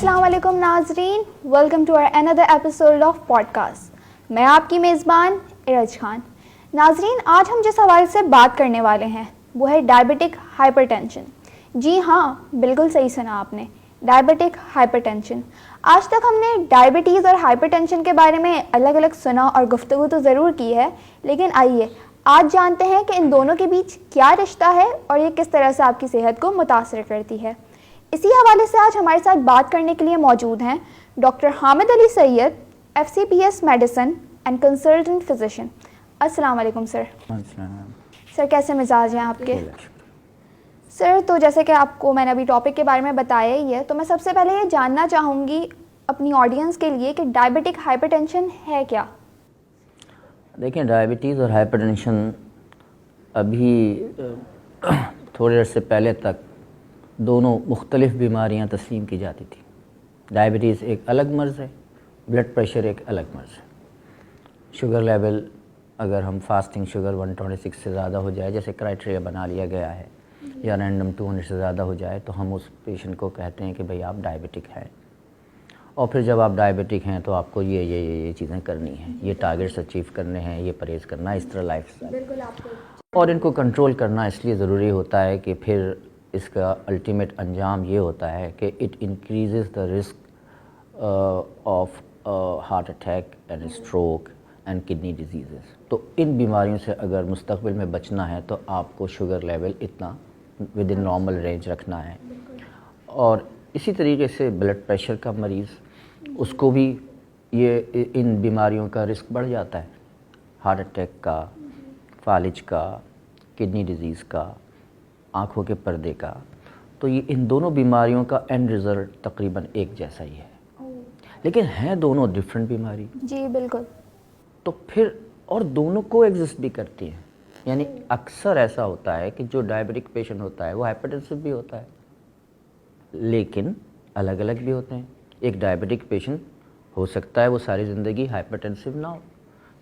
السلام علیکم ناظرین، welcome to our another episode of podcast. میں آپ کی میزبان ارج خان. ناظرین، آج ہم جس حوالے سے بات کرنے والے ہیں وہ ہے ڈائبٹک ہائپر ٹینشن. جی ہاں، بالکل صحیح سنا آپ نے، ڈائبٹک ہائپر ٹینشن. آج تک ہم نے ڈائبٹیز اور ہائپر ٹینشن کے بارے میں الگ الگ سنا اور گفتگو تو ضرور کی ہے، لیکن آئیے آج جانتے ہیں کہ ان دونوں کے بیچ کیا رشتہ ہے اور یہ کس طرح سے آپ کی صحت کو متاثر کرتی ہے. اسی حوالے سے آج ہمارے ساتھ بات کرنے کے لیے موجود ہیں doctor Hamid Ali Syed, FCPS medicine and consultant physician. السلام علیکم سر. سر کیسے مزاج ہیں آپ کے؟ سر تو جیسے کہ آپ کو میں نے ابھی ٹاپک کے بارے میں بتایا ہی ہے، تو میں سب سے پہلے یہ جاننا چاہوں گی اپنی آڈینس کے لیے کہ ڈائبٹک ہائپر ٹینشن ہے کیا؟ دیکھیں، ڈائبٹیز اور ہائپر ٹینشن ابھی تھوڑے عرصے پہلے تک دونوں مختلف بیماریاں تسلیم کی جاتی تھیں. ڈائبٹیز ایک الگ مرض ہے، بلڈ پریشر ایک الگ مرض ہے. شوگر لیول اگر ہم فاسٹنگ شوگر 126 سے زیادہ ہو جائے، جیسے کرائٹیریا بنا لیا گیا ہے، یا رینڈم 200 سے زیادہ ہو جائے تو ہم اس پیشنٹ کو کہتے ہیں کہ بھئی آپ ڈائبٹک ہیں. اور پھر جب آپ ڈائبٹک ہیں تو آپ کو یہ چیزیں کرنی ہیں، یہ ٹارگیٹس اچیو کرنے ہیں، یہ پرہیز کرنا ہے، اس طرح لائف اسٹائل. اور ان کو کنٹرول کرنا اس لیے ضروری ہوتا ہے کہ پھر اس کا الٹیمیٹ انجام یہ ہوتا ہے کہ it increases the risk of heart attack and stroke and kidney diseases. تو ان بیماریوں سے اگر مستقبل میں بچنا ہے تو آپ کو شوگر لیول اتنا ود ان نارمل رینج رکھنا ہے. اور اسی طریقے سے بلڈ پریشر کا مریض، اس کو بھی یہ ان بیماریوں کا رسک بڑھ جاتا ہے، ہارٹ اٹیک کا، فالج کا، کڈنی ڈیزیز کا، آنکھوں کے پردے کا. تو یہ ان دونوں بیماریوں کا اینڈ رزلٹ تقریباً ایک جیسا ہی ہے، لیکن ہیں دونوں ڈفرینٹ بیماری. جی بالکل. تو پھر اور دونوں کو ایگزسٹ بھی کرتی ہیں. یعنی اکثر ایسا ہوتا ہے کہ جو ڈائبٹک پیشنٹ ہوتا ہے وہ ہائپرٹینسو بھی ہوتا ہے، لیکن الگ الگ بھی ہوتے ہیں. ایک ڈائبٹک پیشنٹ ہو سکتا ہے وہ ساری زندگی ہائپرٹینسو نہ ہو،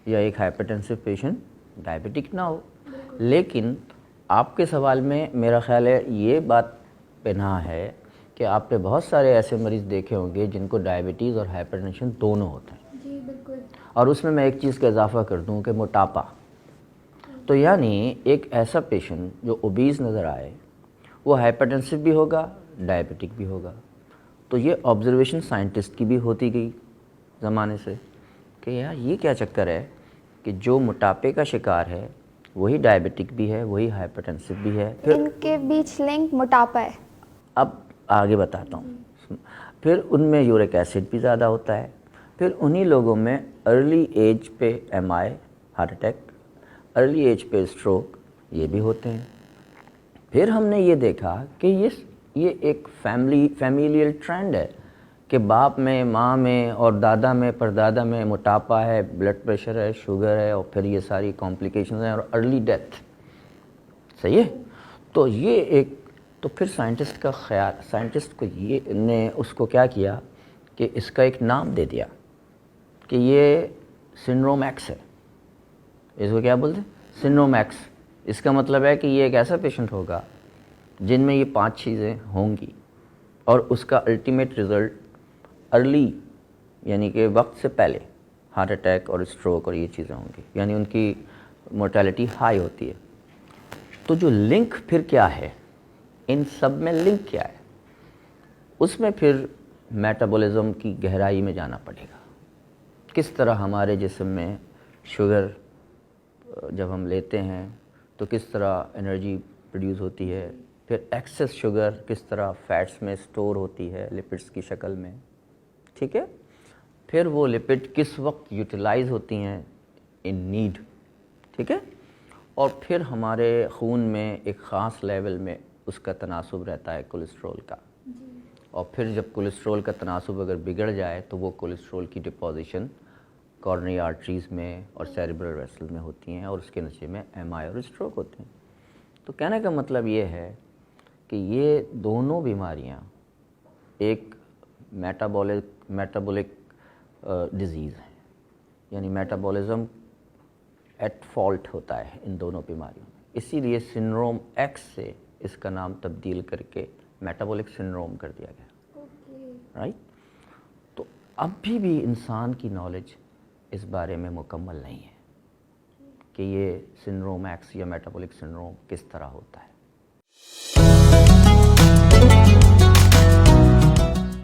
یا ایک ہائپرٹینسو پیشنٹ ڈائبٹک نہ ہو. لیکن آپ کے سوال میں میرا خیال ہے یہ بات پنہاں ہے کہ آپ نے بہت سارے ایسے مریض دیکھے ہوں گے جن کو ڈائبٹیز اور ہائپرٹینشن دونوں ہوتے ہیں. جی بالکل. اور اس میں ایک چیز کا اضافہ کر دوں کہ موٹاپا. تو یعنی ایک ایسا پیشنٹ جو اوبیز نظر آئے وہ ہائپرٹینسو بھی ہوگا، ڈائبٹک بھی ہوگا. تو یہ آبزرویشن سائنٹسٹ کی بھی ہوتی گئی زمانے سے کہ یار یہ کیا چکر ہے کہ جو موٹاپے کا شکار ہے وہی ڈائبٹک بھی ہے، وہی ہائپرٹینسو بھی ہے. ان کے بیچ لنک موٹاپا ہے. اب آگے بتاتا ہوں. پھر ان میں یورک ایسڈ بھی زیادہ ہوتا ہے. پھر انہی لوگوں میں ارلی ایج پہ MI heart attack, early age پہ اسٹروک یہ بھی ہوتے ہیں. پھر ہم نے یہ دیکھا کہ یہ ایک فیمیلیل ٹرینڈ ہے کہ باپ میں، ماں میں اور دادا میں، پردادا میں موٹاپا ہے، بلڈ پریشر ہے، شوگر ہے، اور پھر یہ ساری کمپلیکیشنز ہیں اور ارلی ڈیتھ. صحیح ہے. تو یہ ایک تو پھر سائنٹسٹ کو یہ نے اس کو کیا کیا کہ اس کا ایک نام دے دیا کہ یہ سنڈروم ایکس ہے. اس کو کیا بولتے ہیں؟ Syndrome x. اس کا مطلب ہے کہ یہ ایک ایسا پیشنٹ ہوگا جن میں یہ 5 چیزیں ہوں گی، اور اس کا الٹیمیٹ رزلٹ ارلی یعنی کہ وقت سے پہلے ہارٹ اٹیک اور اسٹروک اور یہ چیزیں ہوں گی، یعنی ان کی مورٹیلٹی ہائی ہوتی ہے. تو جو لنک پھر کیا ہے، ان سب میں لنک کیا ہے، اس میں پھر میٹابولزم کی گہرائی میں جانا پڑے گا. کس طرح ہمارے جسم میں شوگر جب ہم لیتے ہیں تو کس طرح انرجی پروڈیوس ہوتی ہے، پھر ایکسس شوگر کس طرح فیٹس میں سٹور ہوتی ہے لپڈس کی شکل میں. ٹھیک ہے. پھر وہ لپڈ کس وقت یوٹیلائز ہوتی ہیں ان نیڈ. ٹھیک ہے. اور پھر ہمارے خون میں ایک خاص لیول میں اس کا تناسب رہتا ہے کولیسٹرول کا. اور پھر جب کولیسٹرول کا تناسب اگر بگڑ جائے تو وہ کولیسٹرول کی ڈپوزیشن کورنری آرٹریز میں اور سیریبرل ویسل میں ہوتی ہیں، اور اس کے نتیجے میں MI اور اسٹروک ہوتے ہیں. تو کہنے کا مطلب یہ ہے کہ یہ دونوں بیماریاں ایک میٹابولک ڈیزیز ہیں، یعنی میٹابولزم ایٹ فالٹ ہوتا ہے ان دونوں بیماریوں میں. اسی لیے سنڈروم ایکس سے اس کا نام تبدیل کر کے میٹابولک سنڈروم کر دیا گیا. رائٹ. تو ابھی بھی انسان کی نالج اس بارے میں مکمل نہیں ہے کہ یہ سنڈروم ایکس یا میٹابولک سنڈروم کس طرح ہوتا ہے.